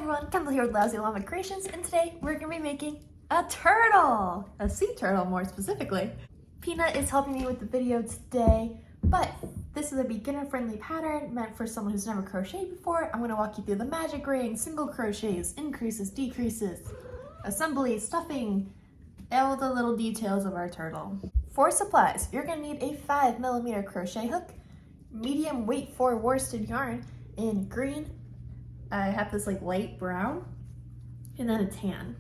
everyone, Kendall here with Lousy Llama Creations, and today we're going to be making a turtle! A sea turtle, more specifically. Peanut is helping me with the video today, but this is a beginner-friendly pattern meant for someone who's never crocheted before. I'm going to walk you through the magic ring, single crochets, increases, decreases, assembly, stuffing, all the little details of our turtle. For supplies, you're going to need a 5mm crochet hook, medium weight 4 worsted yarn in green. I have this like light brown and then a tan.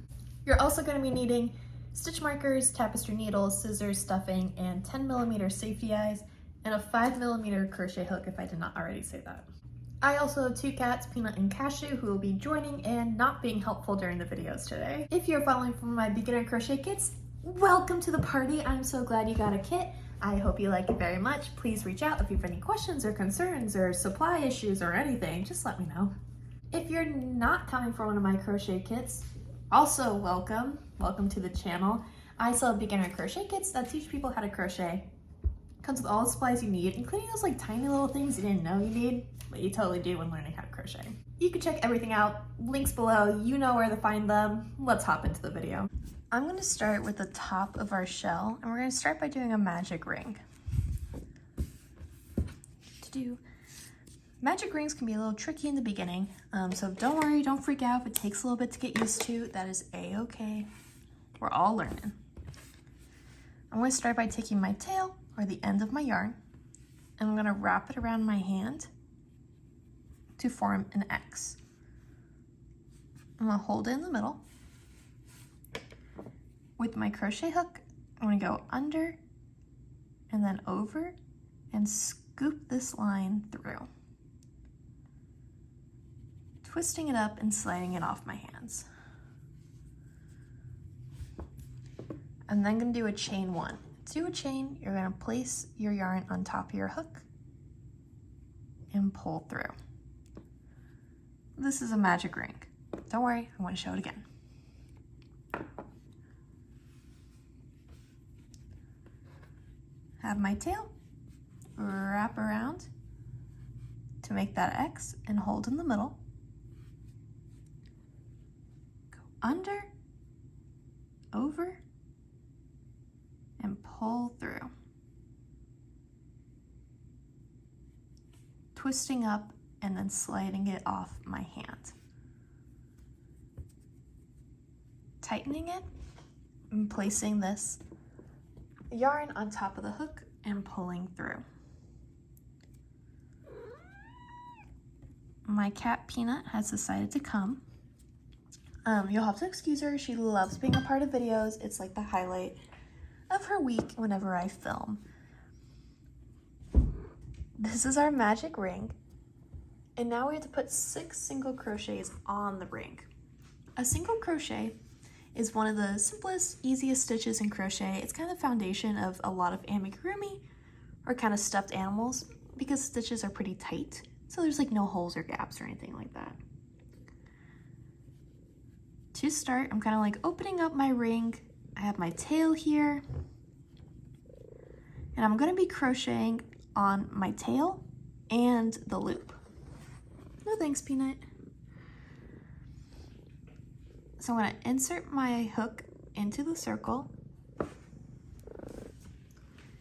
You're also going to be needing stitch markers, tapestry needles, scissors, stuffing, and 10mm safety eyes, and a 5mm crochet hook if I did not already say that. I also have 2 cats, Peanut and Cashew, who will be joining and not being helpful during the videos today. If you're following from my beginner crochet kits, welcome to the party. I'm so glad you got a kit. I hope you like it very much. Please reach out if you have any questions or concerns or supply issues or anything, just let me know. If you're not coming from one of my crochet kits, also welcome to the channel. I sell beginner crochet kits that teach people how to crochet. Comes with all the supplies you need, including those like tiny little things you didn't know you need, but you totally do when learning how to crochet. You can check everything out, links below, you know where to find them. Let's hop into the video. I'm gonna start with the top of our shell, and we're gonna start by doing a magic ring. Magic rings can be a little tricky in the beginning, so don't worry, don't freak out if it takes a little bit to get used to. That is a-okay. We're all learning. I'm going to start by taking my tail, or the end of my yarn, and I'm going to wrap it around my hand to form an X. I'm going to hold it in the middle. With my crochet hook, I'm going to go under and then over and scoop this line through, twisting it up and sliding it off my hands. I'm then going to do a chain 1. To do a chain, you're going to place your yarn on top of your hook and pull through. This is a magic ring. Don't worry, I want to show it again. Have my tail, wrap around to make that X and hold in the middle. Under, over, and pull through. Twisting up and then sliding it off my hand. Tightening it and placing this yarn on top of the hook and pulling through. My cat Peanut has decided to come. You'll have to excuse her. She loves being a part of videos. It's like the highlight of her week whenever I film. This is our magic ring. And now we have to put 6 single crochets on the ring. A single crochet is one of the simplest, easiest stitches in crochet. It's kind of the foundation of a lot of amigurumi or kind of stuffed animals because stitches are pretty tight. So there's like no holes or gaps or anything like that. To start, I'm kind of like opening up my ring. I have my tail here, and I'm going to be crocheting on my tail and the loop. No thanks, Peanut. So I'm going to insert my hook into the circle.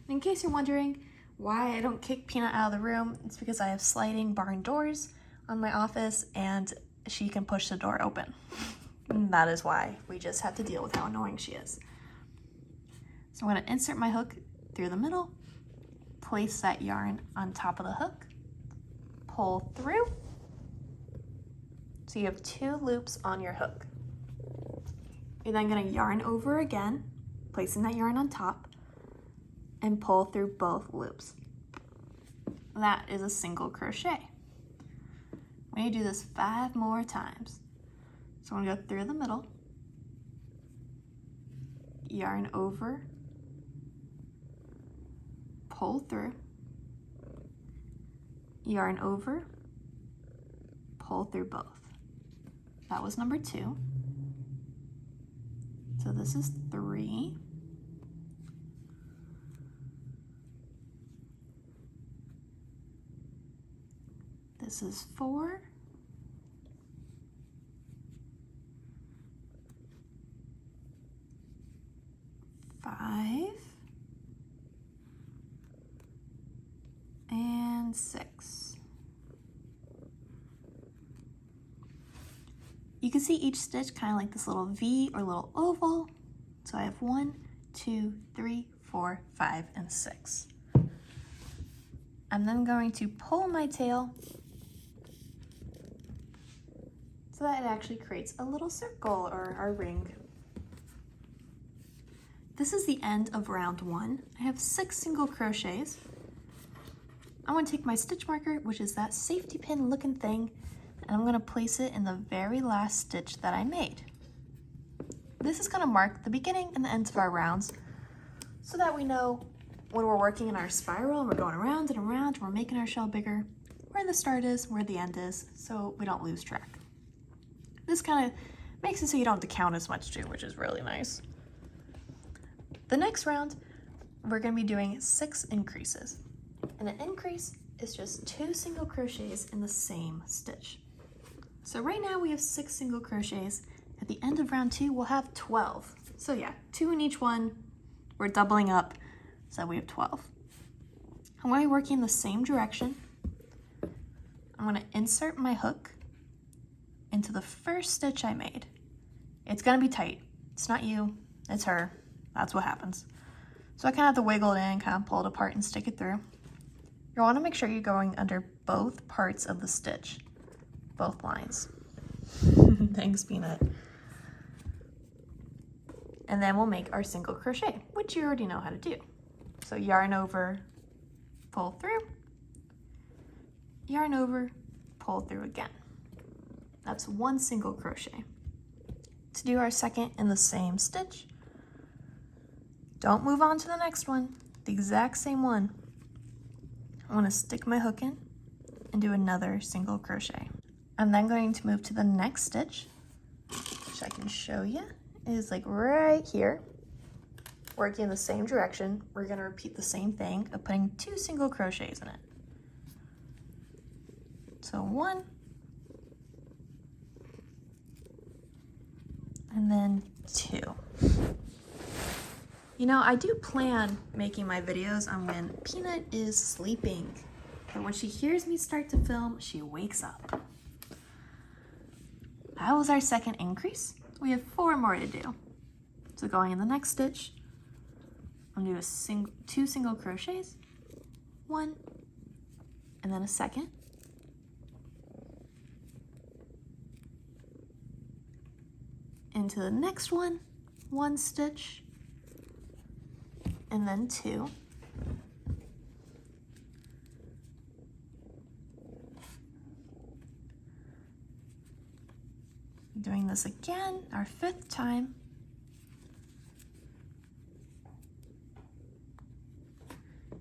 In case you're wondering why I don't kick Peanut out of the room, it's because I have sliding barn doors on my office and she can push the door open. And that is why. We just have to deal with how annoying she is. So I'm going to insert my hook through the middle, place that yarn on top of the hook, pull through. So you have 2 loops on your hook. You're then going to yarn over again, placing that yarn on top, and pull through both loops. That is a single crochet. We need to do this 5 more times. So I'm going to go through the middle, yarn over, pull through, yarn over, pull through both. That was number 2. So this is 3. This is 4. 5 and 6. You can see each stitch kind of like this little V or little oval. So I have 1, 2, 3, 4, 5, and 6. I'm then going to pull my tail so that it actually creates a little circle or a ring. This is the end of round 1. I have 6 single crochets. I'm going to take my stitch marker, which is that safety pin looking thing, and I'm going to place it in the very last stitch that I made. This is going to mark the beginning and the ends of our rounds so that we know when we're working in our spiral and we're going around and around and we're making our shell bigger, where the start is, where the end is, so we don't lose track. This kind of makes it so you don't have to count as much too, which is really nice. The next round, we're going to be doing 6 increases. And an increase is just 2 single crochets in the same stitch. So right now we have 6 single crochets. At the end of round 2, we'll have 12. So yeah, 2 in each one. We're doubling up, so we have 12. I'm going to be working in the same direction. I'm going to insert my hook into the first stitch I made. It's going to be tight. It's not you, it's her. That's what happens. So I kind of have to wiggle it in, kind of pull it apart and stick it through. You want to make sure you're going under both parts of the stitch, both lines. Thanks, Peanut. And then we'll make our single crochet, which you already know how to do. So yarn over, pull through, yarn over, pull through again. That's 1 single crochet. To do our second in the same stitch, don't move on to the next one, the exact same one. I want to stick my hook in and do another single crochet. I'm then going to move to the next stitch, which I can show you is like right here. Working in the same direction, we're going to repeat the same thing of putting 2 single crochets in it. So 1, and then 2. You know, I do plan making my videos on when Peanut is sleeping. But when she hears me start to film, she wakes up. That was our second increase. We have 4 more to do. So going in the next stitch, I'm gonna do 2 single crochets, 1, and then a second. Into the next one, 1 stitch, and then 2. Doing this again, our 5th time.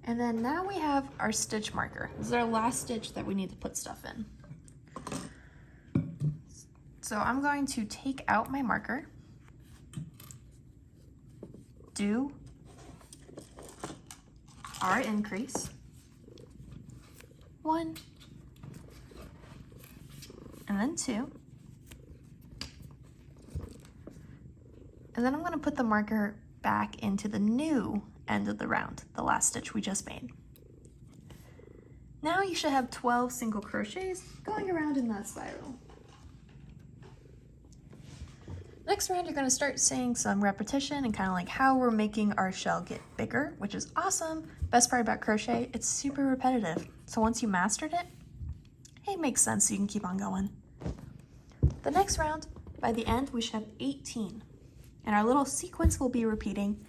And then now we have our stitch marker. This is our last stitch that we need to put stuff in. So I'm going to take out my marker, do our increase, 1, and then 2. And then I'm going to put the marker back into the new end of the round, the last stitch we just made. Now you should have 12 single crochets going around in that spiral. Next round, you're going to start seeing some repetition and kind of like how we're making our shell get bigger, which is awesome. Best part about crochet, it's super repetitive. So once you mastered it, it makes sense, so you can keep on going. The next round, by the end, we should have 18. And our little sequence we'll be repeating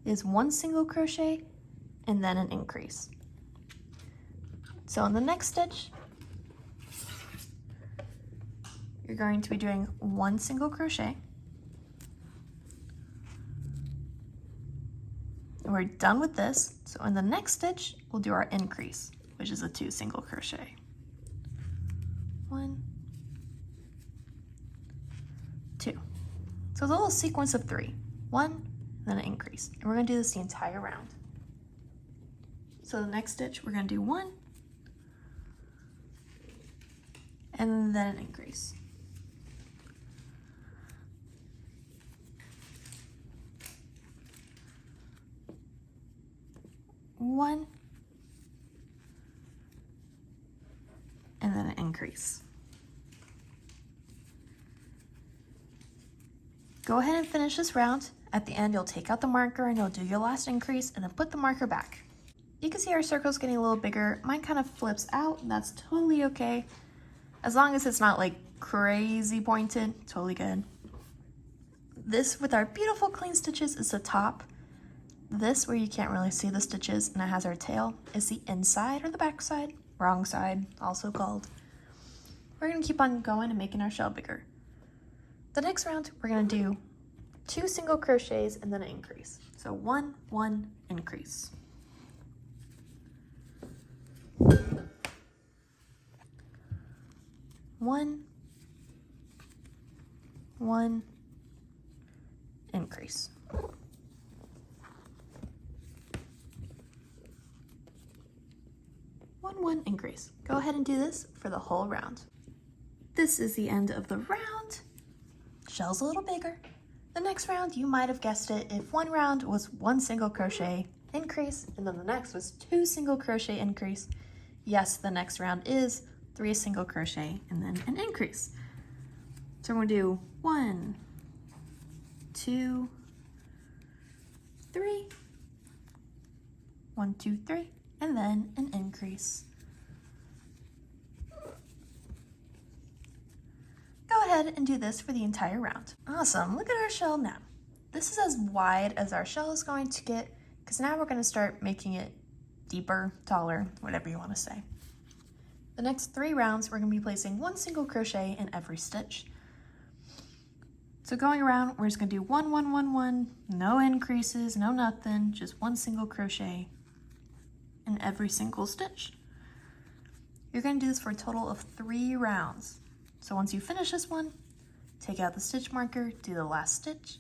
is 1 single crochet and then an increase. So in the next stitch, you're going to be doing 1 single crochet. And we're done with this. So in the next stitch, we'll do our increase, which is a 2 single crochet. 1, 2. So it's a little sequence of 3. 1, and then an increase. And we're going to do this the entire round. So the next stitch, we're going to do 1, and then an increase. 1, and then an increase. Go ahead and finish this round. At the end, you'll take out the marker and you'll do your last increase and then put the marker back. You can see our circle's getting a little bigger. Mine kind of flips out, and that's totally okay. As long as it's not like crazy pointed, totally good. This with our beautiful clean stitches is the top. This, where you can't really see the stitches and it has our tail, is the inside or the back side, wrong side, also called. We're gonna keep on going and making our shell bigger. The next round, we're gonna do 2 single crochets and then an increase. So 1, 1, increase. 1, 1, increase. 1, 1, increase. Go ahead and do this for the whole round. This is the end of the round. Shell's a little bigger. The next round, you might have guessed it, if one round was 1 single crochet increase and then the next was 2 single crochet increase, yes, the next round is 3 single crochet and then an increase. So we're gonna do 1, 2, 3, 1, 2, 3, and then an increase. Go ahead and do this for the entire round. Awesome, look at our shell now. This is as wide as our shell is going to get, because now we're going to start making it deeper, taller, whatever you want to say. The next 3 rounds, we're going to be placing 1 single crochet in every stitch. So going around, we're just going to do 1, 1, 1, 1, no increases, no nothing, just 1 single crochet in every single stitch. You're going to do this for a total of 3 rounds. So once you finish this one, take out the stitch marker, do the last stitch,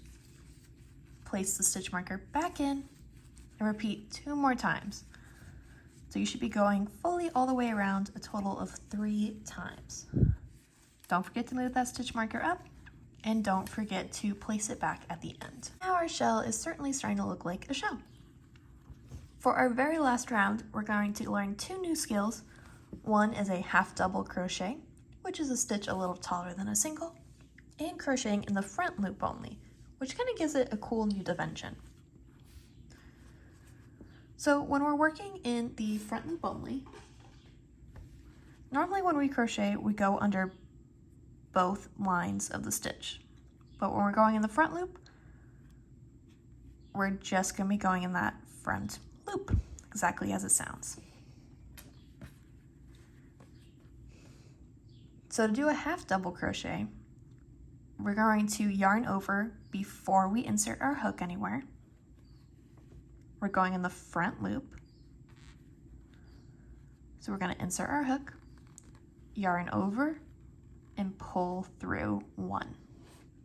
place the stitch marker back in, and repeat 2 more times. So you should be going fully all the way around a total of 3 times. Don't forget to move that stitch marker up, and don't forget to place it back at the end. Now our shell is certainly starting to look like a shell. For our very last round, we're going to learn 2 new skills. One is a half double crochet, which is a stitch a little taller than a single, and crocheting in the front loop only, which kind of gives it a cool new dimension. So when we're working in the front loop only, normally when we crochet, we go under both lines of the stitch. But when we're going in the front loop, we're just going to be going in that front loop, exactly as it sounds. So to do a half double crochet, we're going to yarn over before we insert our hook anywhere. We're going in the front loop. So we're going to insert our hook, yarn over, and pull through 1.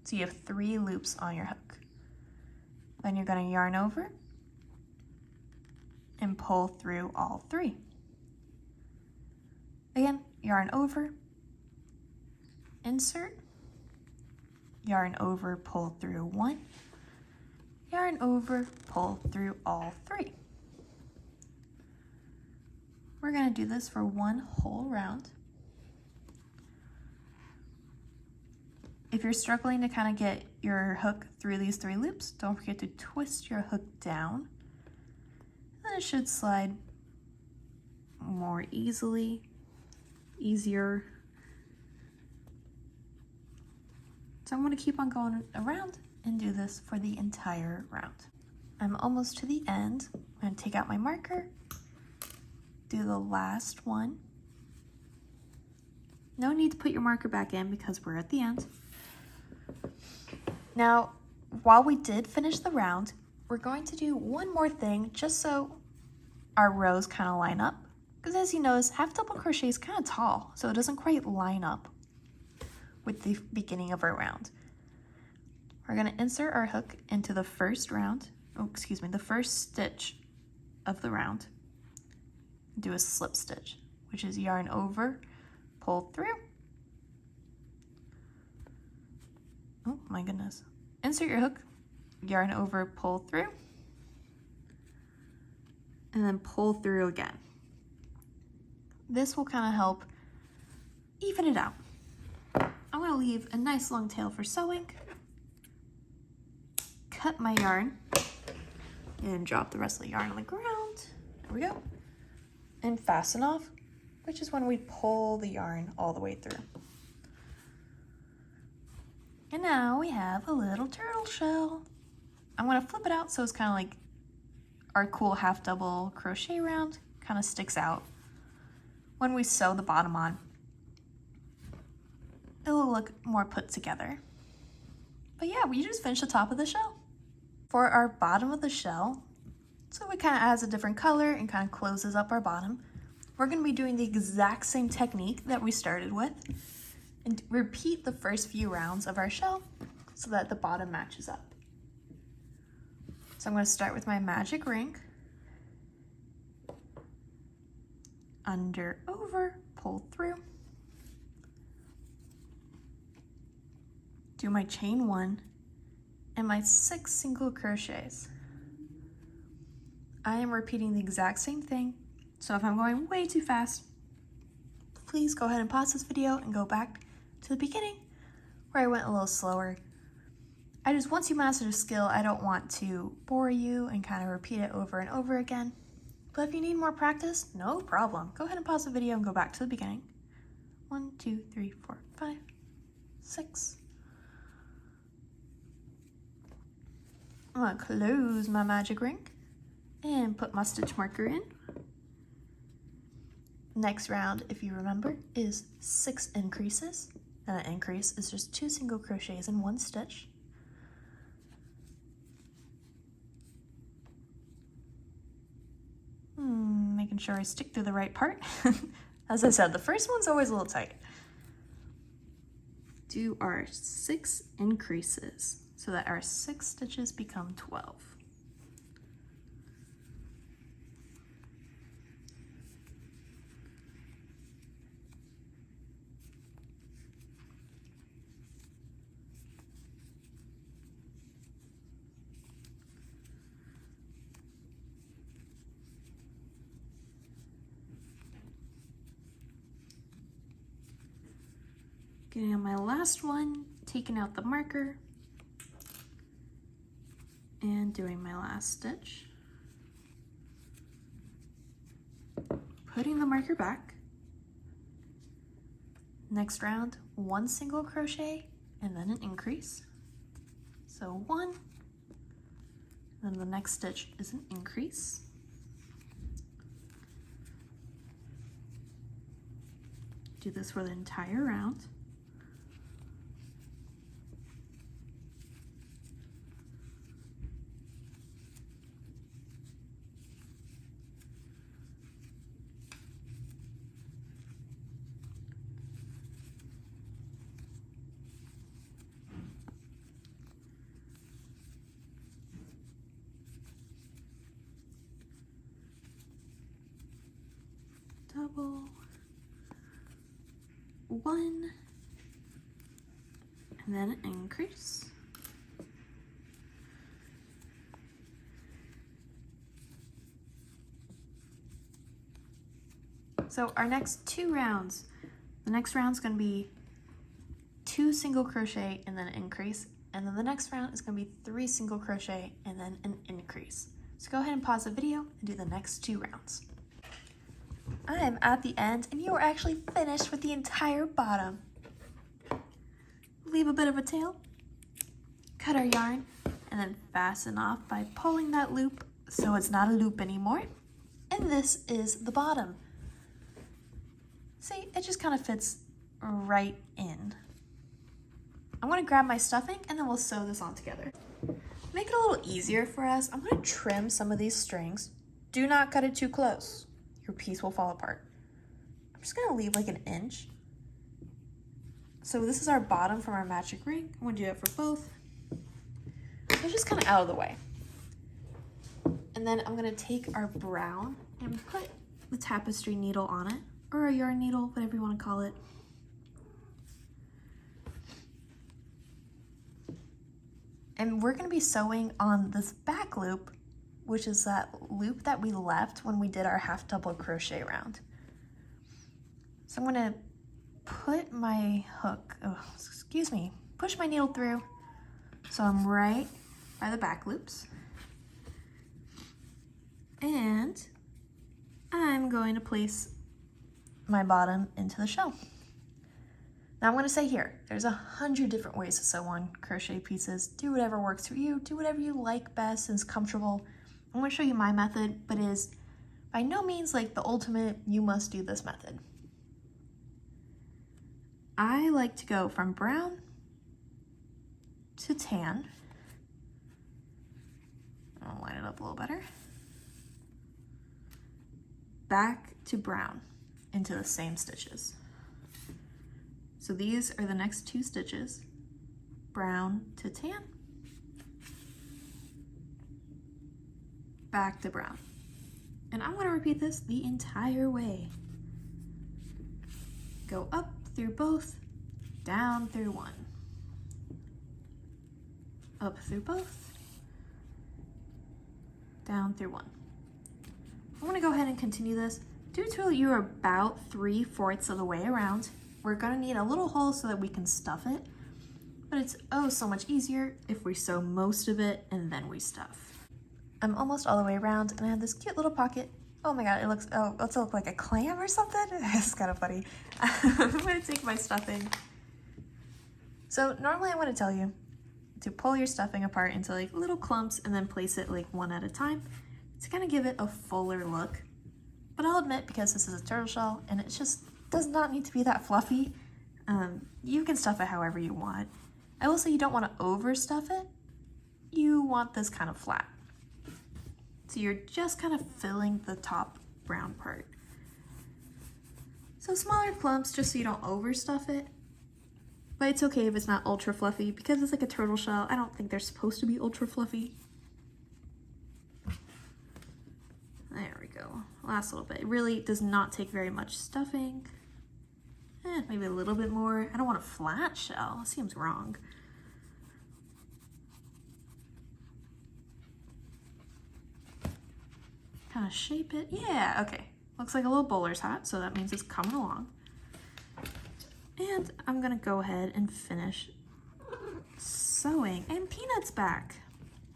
So you have 3 loops on your hook. Then you're going to yarn over and pull through all 3. Again, yarn over, insert, yarn over, pull through 1, yarn over, pull through all 3. We're going to do this for 1 whole round. If you're struggling to kind of get your hook through these 3 loops, don't forget to twist your hook down. Then it should slide more easier. So I'm going to keep on going around and do this for the entire round. I'm almost to the end. I'm going to take out my marker, do the last one. No need to put your marker back in because we're at the end. Now, while we did finish the round, we're going to do one more thing just so our rows kind of line up. Because as you notice, half double crochet is kind of tall, so it doesn't quite line up with the beginning of our round. We're going to insert our hook into the first the first stitch of the round. Do a slip stitch, which is yarn over, pull through. Oh my goodness. Insert your hook, yarn over, pull through. and then pull through again. This will kind of help even it out. I'm going to leave a nice long tail for sewing, cut my yarn, and drop the rest of the yarn on the ground. There we go. And fasten off, which is when we pull the yarn all the way through. And now we have a little turtle shell. I'm going to flip it out so it's kind of like our cool half double crochet round kind of sticks out. When we sew the bottom on, it'll look more put together. But yeah, we just finished the top of the shell. For our bottom of the shell, so it kind of adds a different color and kind of closes up our bottom, we're going to be doing the exact same technique that we started with and repeat the first few rounds of our shell so that the bottom matches up. So I'm going to start with my magic ring, under, over, pull through, do my chain 1 and my 6 single crochets. I am repeating the exact same thing, so if I'm going way too fast, please go ahead and pause this video and go back to the beginning where I went a little slower. Once you master the skill, I don't want to bore you and kind of repeat it over and over again. But if you need more practice, no problem. Go ahead and pause the video and go back to the beginning. 1, 2, 3, 4, 5, 6. I'm gonna close my magic ring and put my stitch marker in. Next round, if you remember, is 6 increases. And an increase is just 2 single crochets in 1 stitch. Making sure I stick through the right part. As I said, the first one's always a little tight. Do our 6 increases so that our 6 stitches become 12. Getting on my last one, taking out the marker, and doing my last stitch. Putting the marker back. Next round, 1 single crochet and then an increase. So 1, then the next stitch is an increase. Do this for the entire round. Double, 1, and then an increase. So our next 2 rounds, the next round's going to be 2 single crochet and then an increase, and then the next round is going to be 3 single crochet and then an increase. So go ahead and pause the video and do the next 2 rounds. I am at the end and you are actually finished with the entire bottom. Leave a bit of a tail, cut our yarn, and then fasten off by pulling that loop so it's not a loop anymore. And this is the bottom. See, it just kind of fits right in. I'm going to grab my stuffing and then we'll sew this on together. Make it a little easier for us, I'm going to trim some of these strings. Do not cut it too close. Your piece will fall apart. I'm just gonna leave like an inch. So this is our bottom from our magic ring. I'm gonna do it for both. It's just kind of out of the way. And then I'm gonna take our brown and put the tapestry needle on it, or a yarn needle, whatever you wanna call it. And we're gonna be sewing on this back loop which is that loop that we left when we did our half double crochet round. So I'm gonna put my hook, push my needle through so I'm right by the back loops. And I'm going to place my bottom into the shell. Now I'm going to say here, there's 100 different ways to sew on crochet pieces. Do whatever works for you. Do whatever you like best and is comfortable. I'm going to show you my method, but it is by no means like the ultimate, you must do this method. I like to go from brown to tan. I'll line it up a little better. Back to brown into the same stitches. So these are the next 2 stitches, brown to tan, back to brown. And I'm going to repeat this the entire way. Go up through both, down through one, up through both, down through one. I'm going to go ahead and continue this. Due to you're about 3/4 of the way around, we're going to need a little hole so that we can stuff it, but it's oh so much easier if we sew most of it and then we stuff. I'm almost all the way around and I have this cute little pocket. Oh my god, it looks, oh, does it look like a clam or something? It's kind of funny. I'm going to take my stuffing. So normally I want to tell you to pull your stuffing apart into like little clumps and then place it like one at a time to kind of give it a fuller look. But I'll admit, because this is a turtle shell and it just does not need to be that fluffy, you can stuff it however you want. I will say you don't want to overstuff it. You want this kind of flat. So you're just kind of filling the top brown part. So smaller clumps just so you don't overstuff it. But it's okay if it's not ultra fluffy because it's like a turtle shell. I don't think they're supposed to be ultra fluffy. There we go. Last little bit. It really does not take very much stuffing. Maybe a little bit more. I don't want a flat shell. It seems wrong. Kind of shape it. Yeah, okay. Looks like a little bowler's hat, so that means it's coming along. And I'm gonna go ahead and finish sewing. And Peanut's back.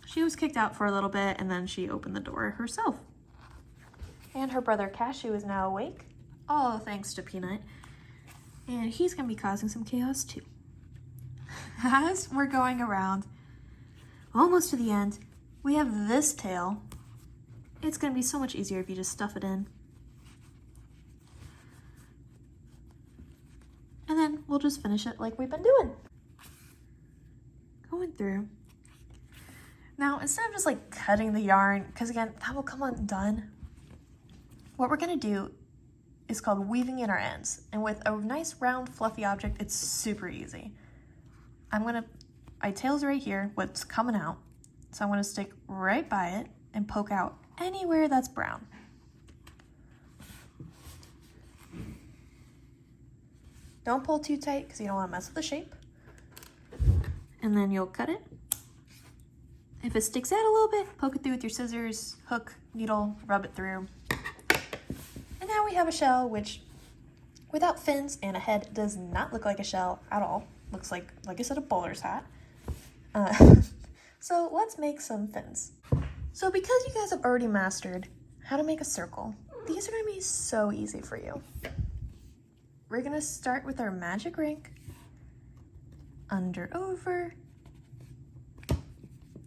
She was kicked out for a little bit and then she opened the door herself. And her brother Cashew is now awake. All thanks to Peanut. And he's gonna be causing some chaos too. As we're going around, almost to the end, we have this tail. It's gonna be so much easier if you just stuff it in. And then we'll just finish it like we've been doing. Going through. Now, instead of just like cutting the yarn, because again, that will come undone, what we're gonna do is called weaving in our ends. And with a nice round fluffy object, it's super easy. My tail's right here, what's coming out. So I'm gonna stick right by it and poke out anywhere that's brown. Don't pull too tight because you don't want to mess with the shape. And then you'll cut it. If it sticks out a little bit, poke it through with your scissors, hook, needle, rub it through. And now we have a shell which, without fins and a head, does not look like a shell at all. Looks like I said, a bowler's hat. So let's make some fins. So because you guys have already mastered how to make a circle, these are going to be so easy for you. We're going to start with our magic ring, under, over,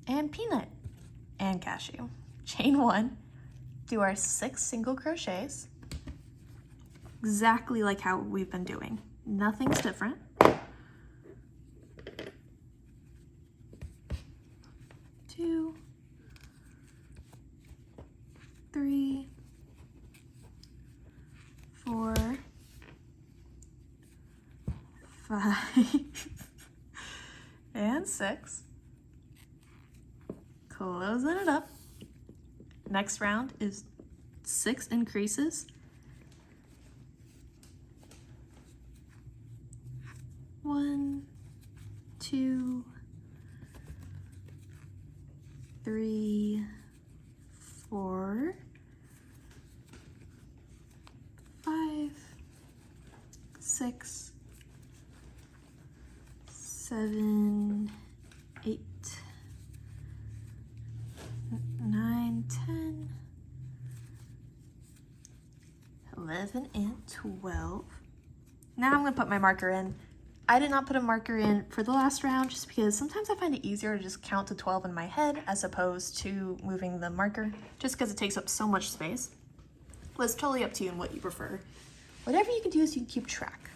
and Peanut, and Cashew. Chain 1, do our 6 single crochets, exactly like how we've been doing. Nothing's different. 2, 3, 4, 5, and 6. Closing it up. Next round is 6 increases. 1, 2, 3, 4, 5, 6, 7, 8, 9, 10, 11, and 12. Now I'm gonna put my marker in. I did not put a marker in for the last round just because sometimes I find it easier to just count to 12 in my head as opposed to moving the marker, just because it takes up so much space. Well, it's totally up to you and what you prefer. Whatever you can do is you can keep track.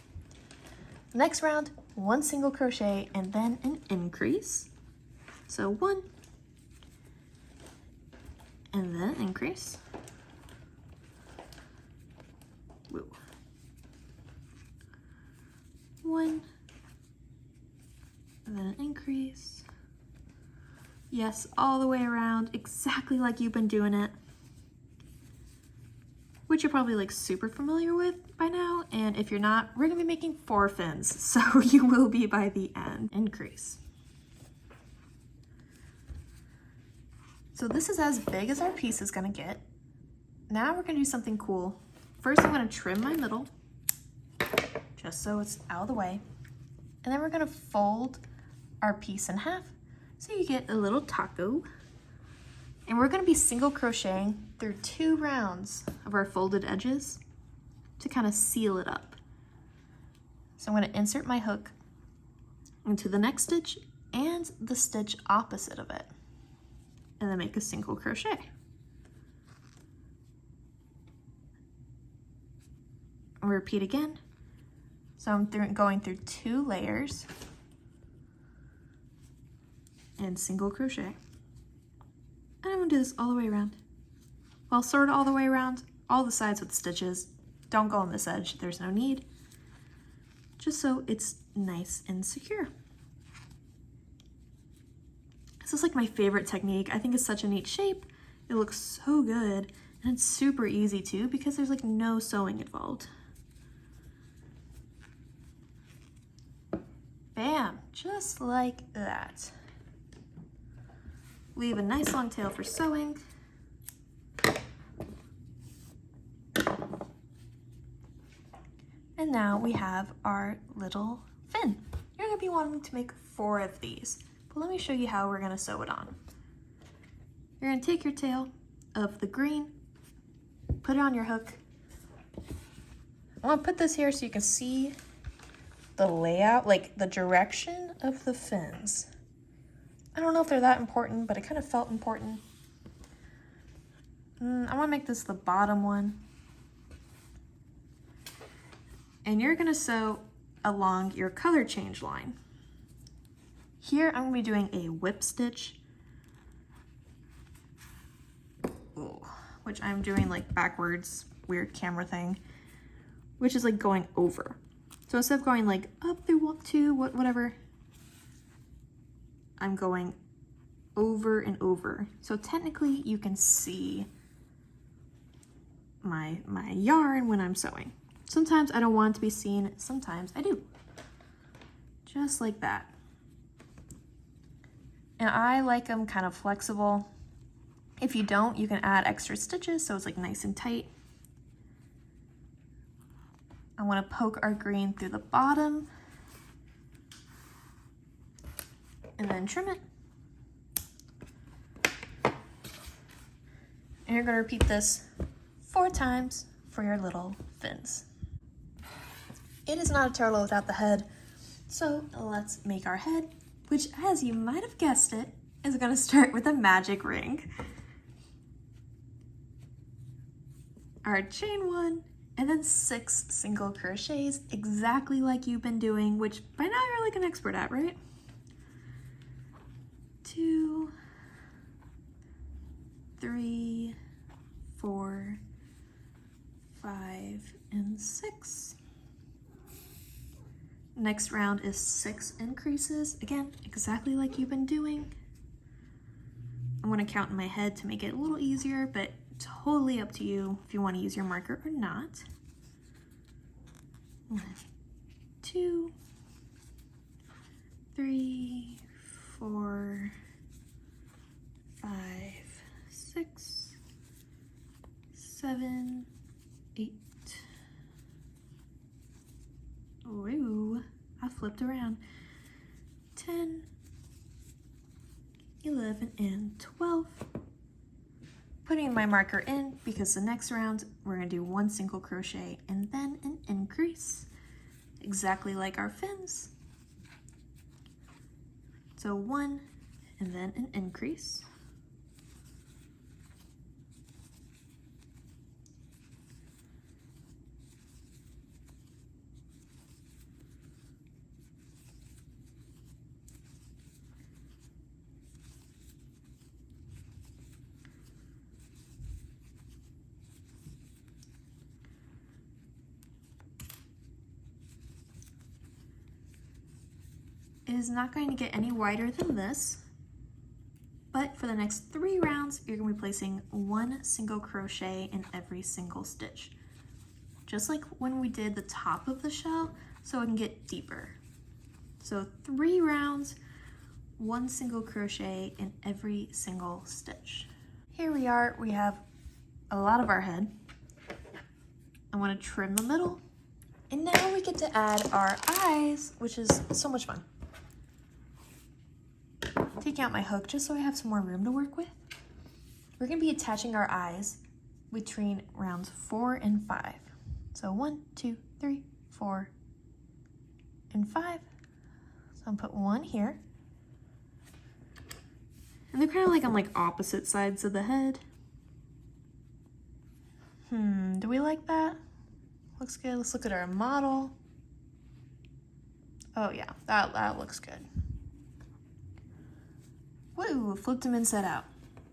Next round, 1 single crochet and then an increase. So 1 and then an increase. Woo. 1 and then an increase. Yes, all the way around, exactly like you've been doing it, which you're probably like super familiar with by now. And if you're not, we're gonna be making 4 fins, so you will be by the end. Increase. So this is as big as our piece is gonna get. Now we're gonna do something cool. First, I'm gonna trim my middle, just so it's out of the way. And then we're gonna fold our piece in half, so you get a little taco. And we're gonna be single crocheting through 2 rounds of our folded edges to kind of seal it up. So I'm gonna insert my hook into the next stitch and the stitch opposite of it, and then make a single crochet. And repeat again. So I'm going through 2 layers and single crochet. And I'm gonna do this all the way around. Well, sort of all the way around, all the sides with stitches. Don't go on this edge, there's no need. Just so it's nice and secure. This is like my favorite technique. I think it's such a neat shape. It looks so good, and it's super easy too because there's like no sewing involved. Bam, just like that. Leave a nice long tail for sewing. And now we have our little fin. You're gonna be wanting to make 4 of these, but let me show you how we're gonna sew it on. You're gonna take your tail of the green, put it on your hook. I wanna put this here so you can see the layout, like the direction of the fins. I don't know if they're that important, but it kind of felt important. I wanna make this the bottom one. And you're gonna sew along your color change line. Here I'm gonna be doing a whip stitch, which I'm doing like backwards, weird camera thing, which is like going over. So instead of going like up through 2, whatever, I'm going over and over. So technically you can see my yarn when I'm sewing. Sometimes I don't want it to be seen, sometimes I do. Just like that. And I like them kind of flexible. If you don't, you can add extra stitches so it's like nice and tight. I want to poke our green through the bottom and then trim it. And you're going to repeat this 4 times for your little fins. It is not a turtle without the head, so let's make our head, which, as you might have guessed it, is going to start with a magic ring. Our chain 1, and then 6 single crochets, exactly like you've been doing, which by now you're like an expert at, right? 2, 3, 4, 5, and 6. Next round is 6 increases. Again, exactly like you've been doing. I'm gonna count in my head to make it a little easier, but totally up to you if you want to use your marker or not. 1, 2, 3, 4, 5, 6, around. 10, 11, and 12. Putting my marker in because the next round we're going to do 1 single crochet and then an increase, exactly like our fins. So 1 and then an increase. It is not going to get any wider than this, but for the next 3 rounds, you're going to be placing 1 single crochet in every single stitch, just like when we did the top of the shell, so it can get deeper. So 3 rounds, 1 single crochet in every single stitch. Here we are, we have a lot of our head. I want to trim the middle, and now we get to add our eyes, which is so much fun. Taking out my hook just so I have some more room to work with. We're going to be attaching our eyes between rounds 4 and 5. So 1, 2, 3, 4, and 5. So I'm gonna put 1 here. And they're kind of like on like opposite sides of the head. Do we like that? Looks good. Let's look at our model. Oh yeah, that looks good. Woo, flipped them inside out.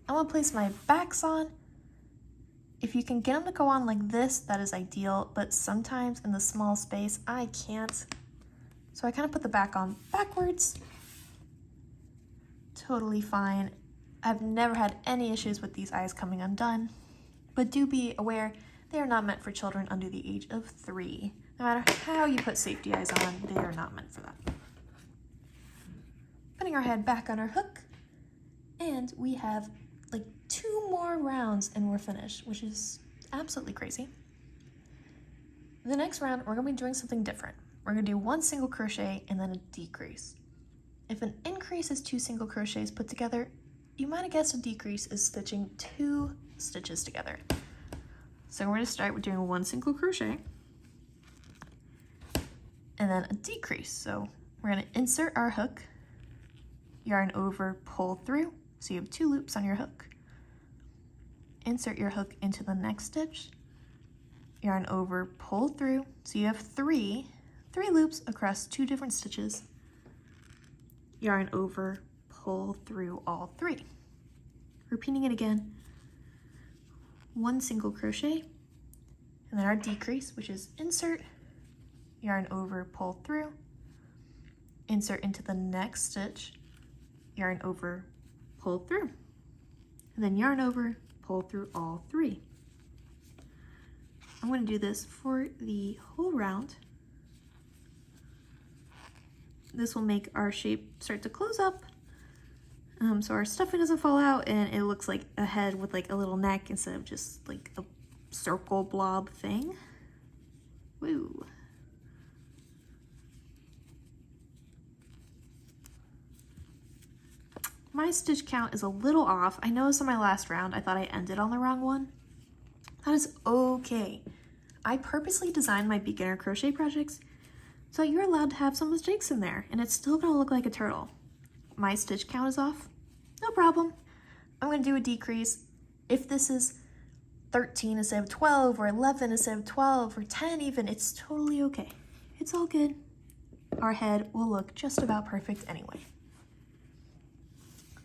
I'm gonna place my backs on. If you can get them to go on like this, that is ideal, but sometimes in the small space, I can't. So I kind of put the back on backwards. Totally fine. I've never had any issues with these eyes coming undone, but do be aware they are not meant for children under the age of 3. No matter how you put safety eyes on, they are not meant for that. Putting our head back on our hook, and we have like 2 more rounds and we're finished, which is absolutely crazy. The next round, we're gonna be doing something different. We're gonna do 1 single crochet and then a decrease. If an increase is 2 single crochets put together, you might have guessed a decrease is stitching 2 stitches together. So we're gonna start with doing 1 single crochet and then a decrease. So we're gonna insert our hook, yarn over, pull through. So you have 2 loops on your hook. Insert your hook into the next stitch, yarn over, pull through. So you have 3 loops across 2 different stitches. Yarn over, pull through all 3. Repeating it again. 1 single crochet, and then our decrease, which is insert, yarn over, pull through, insert into the next stitch, yarn over, pull through, and then yarn over, pull through all 3. I'm going to do this for the whole round. This will make our shape start to close up, so our stuffing doesn't fall out and it looks like a head with like a little neck instead of just like a circle blob thing. Woo. My stitch count is a little off. I noticed on my last round I thought I ended on the wrong one. That is okay. I purposely designed my beginner crochet projects so you're allowed to have some mistakes in there and it's still gonna look like a turtle. My stitch count is off, no problem. I'm gonna do a decrease. If this is 13 instead of 12 or 11 instead of 12 or 10 even, it's totally okay. It's all good. Our head will look just about perfect anyway.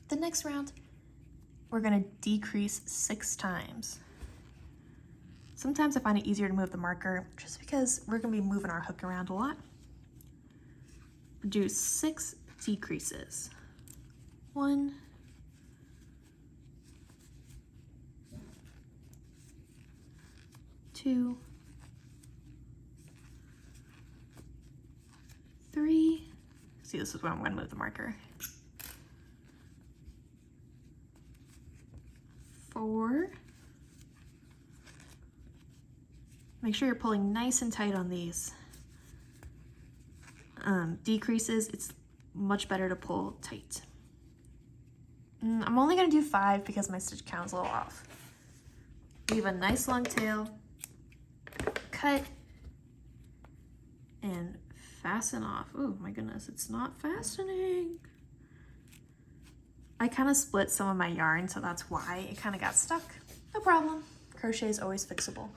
The next round, we're gonna decrease 6 times. Sometimes I find it easier to move the marker just because we're gonna be moving our hook around a lot. Do 6 decreases. 1, 2, 3. See, this is where I'm gonna move the marker. 4. Make sure you're pulling nice and tight on these. decreases, it's much better to pull tight. I'm only gonna do 5 because my stitch count's a little off. Leave a nice long tail, cut, and fasten off. Oh my goodness, it's not fastening. I kind of split some of my yarn, so that's why it kind of got stuck. No problem. Crochet is always fixable.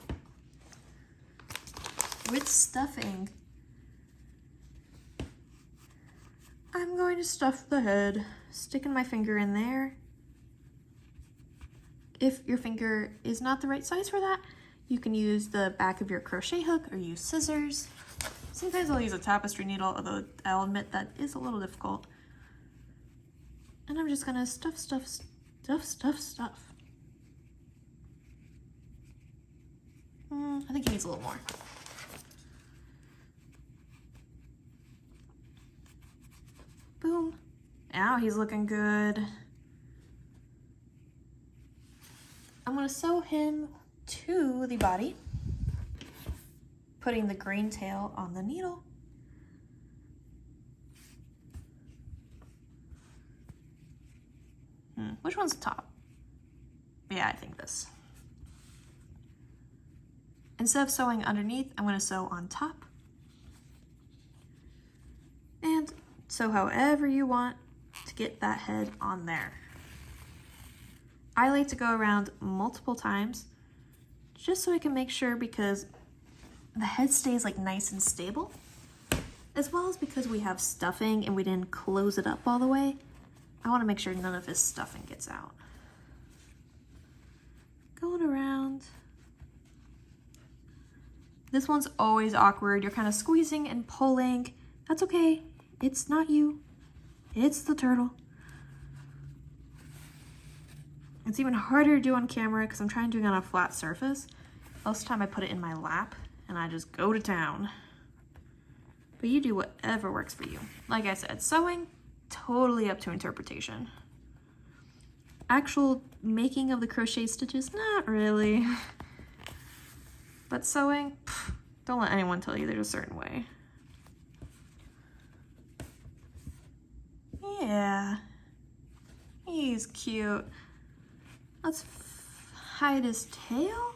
With stuffing, I'm going to stuff the head, sticking my finger in there. If your finger is not the right size for that, you can use the back of your crochet hook or use scissors. Sometimes I'll use a tapestry needle, although I'll admit that is a little difficult. And I'm just gonna stuff, stuff, stuff, stuff, stuff. I think he needs a little more. Boom. Now he's looking good. I'm gonna sew him to the body, putting the green tail on the needle. Which one's the top? Yeah, I think this. Instead of sewing underneath, I'm gonna sew on top. And sew however you want to get that head on there. I like to go around multiple times just so I can make sure, because the head stays like nice and stable, as well as because we have stuffing and we didn't close it up all the way. I want to make sure none of his stuffing gets out. Going around. This one's always awkward. You're kind of squeezing and pulling. That's okay. It's not you. It's the turtle. It's even harder to do on camera because I'm trying to do it on a flat surface. Most of the time I put it in my lap and I just go to town. But you do whatever works for you. Like I said, sewing, totally up to interpretation. Actual making of the crochet stitches, not really. But sewing, don't let anyone tell you there's a certain way. Yeah, he's cute. Let's hide his tail.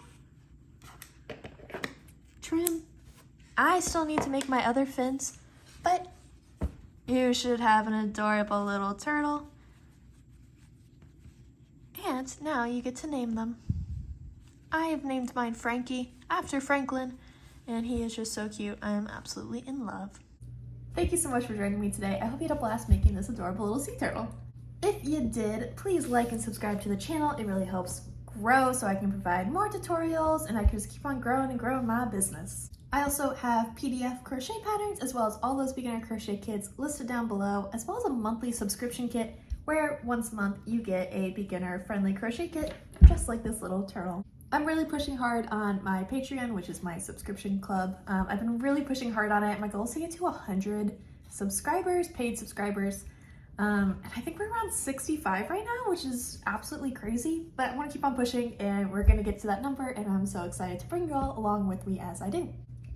Trim. I still need to make my other fins, but you should have an adorable little turtle. And now you get to name them. I have named mine Frankie after Franklin, and he is just so cute. I am absolutely in love. Thank you so much for joining me today. I hope you had a blast making this adorable little sea turtle. If you did, please like and subscribe to the channel. It really helps grow so I can provide more tutorials and I can just keep on growing and growing my business. I also have PDF crochet patterns as well as all those beginner crochet kits listed down below, as well as a monthly subscription kit where once a month you get a beginner friendly crochet kit just like this little turtle. I'm really pushing hard on my Patreon, which is my subscription club. I've been really pushing hard on it. My goal is to get to 100 subscribers, paid subscribers. And I think we're around 65 right now, which is absolutely crazy, but I want to keep on pushing and we're going to get to that number, and I'm so excited to bring you all along with me as I do.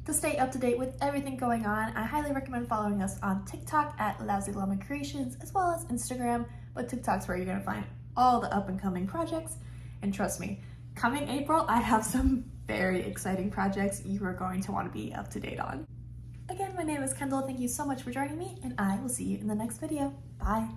To stay up to date with everything going on, I highly recommend following us on TikTok at Lousy Llama Creations, as well as Instagram, but TikTok's where you're going to find all the up and coming projects. And trust me, coming April, I have some very exciting projects you are going to want to be up to date on. Again, my name is Kendall. Thank you so much for joining me, and I will see you in the next video. Bye.